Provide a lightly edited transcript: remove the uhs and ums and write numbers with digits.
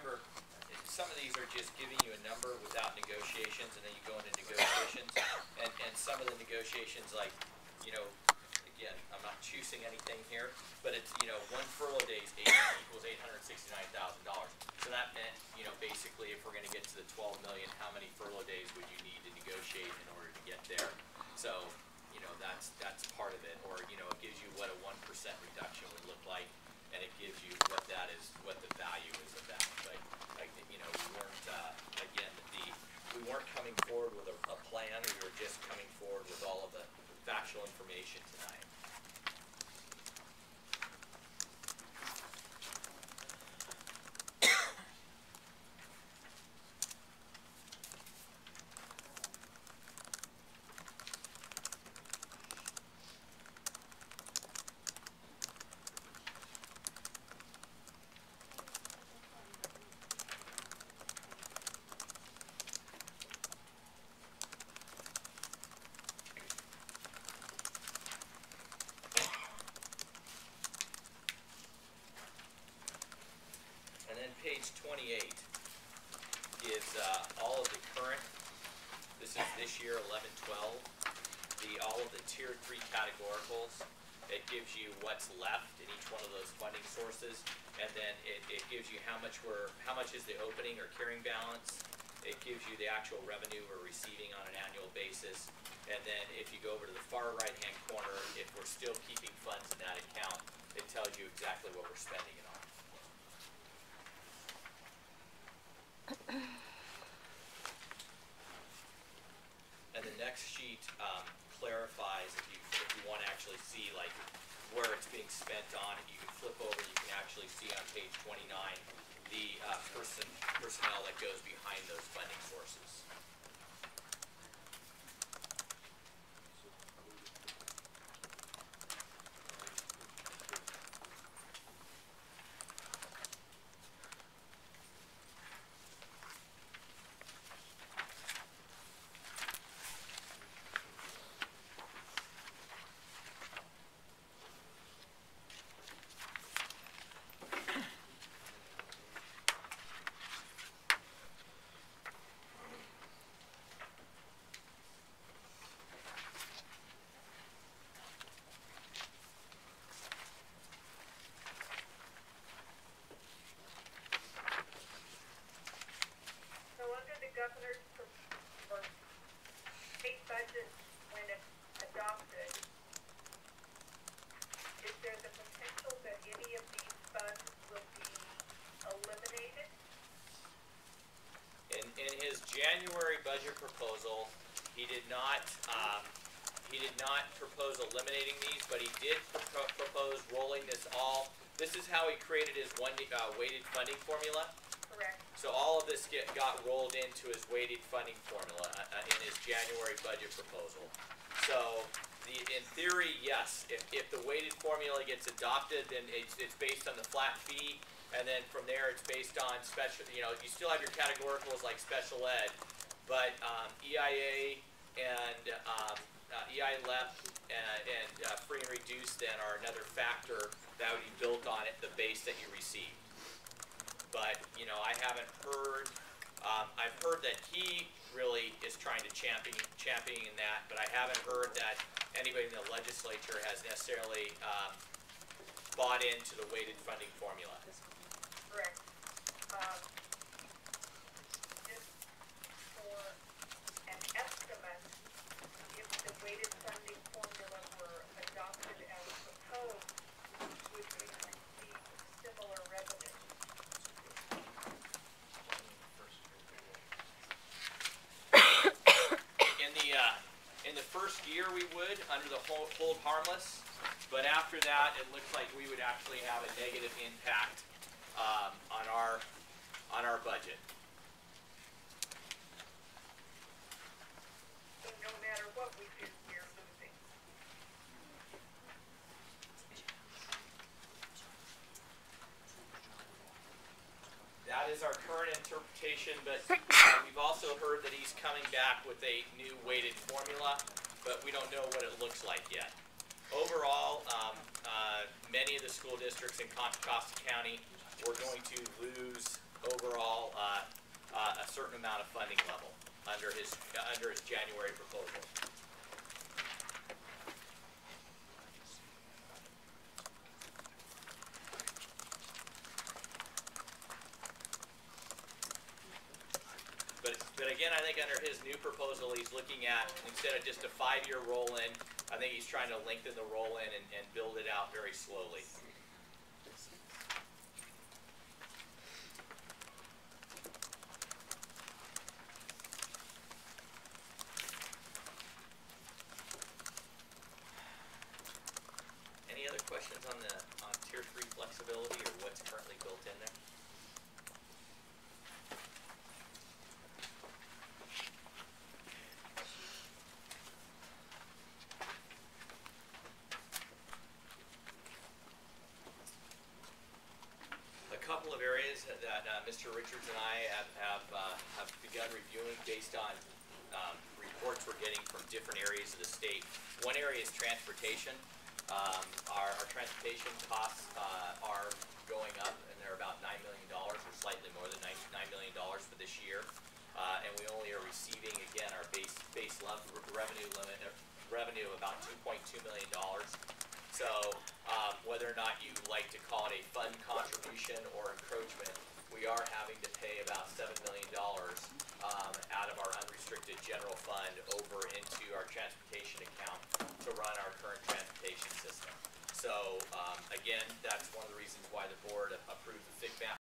remember, some of these are just giving you a number without negotiations, and then you go into negotiations, and some of the negotiations, like, you know, again, I'm not choosing anything here, but it's, you know, one furlough day equals $869,000. So that meant, you know, basically, if we're going to get to the 12 million, how many furlough days would you need to negotiate in order to get there? So, you know, that's part of it. Or, you know, it gives you what a 1% reduction would look like, and it gives you what that is, what the value is of that. But, like, you know, we weren't, again, we weren't coming forward with a plan. We were just coming forward with all of the factual information tonight. Page 28 gives all of the current, this is this year 11-12, all of the tier 3 categoricals. It gives you what's left in each one of those funding sources, and then it gives you how much is the opening or carrying balance. It gives you the actual revenue we're receiving on an annual basis, and then if you go over to the far right hand corner, if we're still keeping funds in that account, it tells you exactly what we're spending it on. And the next sheet clarifies, if you want to actually see like where it's being spent on, you can flip over, you can actually see on page 29 the personnel that goes behind those funding sources. Governor's or state budget, when it's adopted, is there the potential that any of these funds will be eliminated? In his January budget proposal, he did not propose eliminating these, but he did propose rolling this all. This is how he created his weighted funding formula. Correct. So all of this got rolled into his weighted funding formula in his January budget proposal. So in theory, yes, if the weighted formula gets adopted, then it's based on the flat fee, and then from there it's based on special, you know, you still have your categoricals like special ed, but EIA and EI-LEP and free and reduced then are another factor that would be built on it, the base that you receive. But, you know, I haven't heard, I've heard that he really is trying to championing that, but I haven't heard that anybody in the legislature has necessarily bought into the weighted funding formula. Correct. Just for an estimate, if the weighted funding formula were adopted as proposed, would we receive similar revenue? In the first year we would, under the hold harmless, but after that it looks like we would actually have a negative impact on our budget. So no matter what we do, we're losing. That is our current interpretation, but we've also heard that he's coming back with a new weighted formula, but we don't know what it looks like yet. Overall, many of the school districts in Contra Costa County, we're going to lose overall certain amount of funding level under his January proposal. But again, I think under his new proposal, he's looking at, instead of just a 5-year roll-in, I think he's trying to lengthen the roll-in and build it out very slowly. Any other questions on Tier 3 flexibility or what's currently built in there? A couple of areas that Mr. Richards and I have begun reviewing based on reports we're getting from different areas of the state. One area is transportation. Our transportation costs are going up, and they're about $9 million, or slightly more than $9 million for this year. And we only are receiving, again, our base revenue of about $2.2 million. So whether or not you like to call it a fund contribution or encroachment, we are having to pay about $7 million out of our unrestricted general fund over into our transportation account to run our current transportation system. So again, that's one of the reasons why the board approved the FIGMAP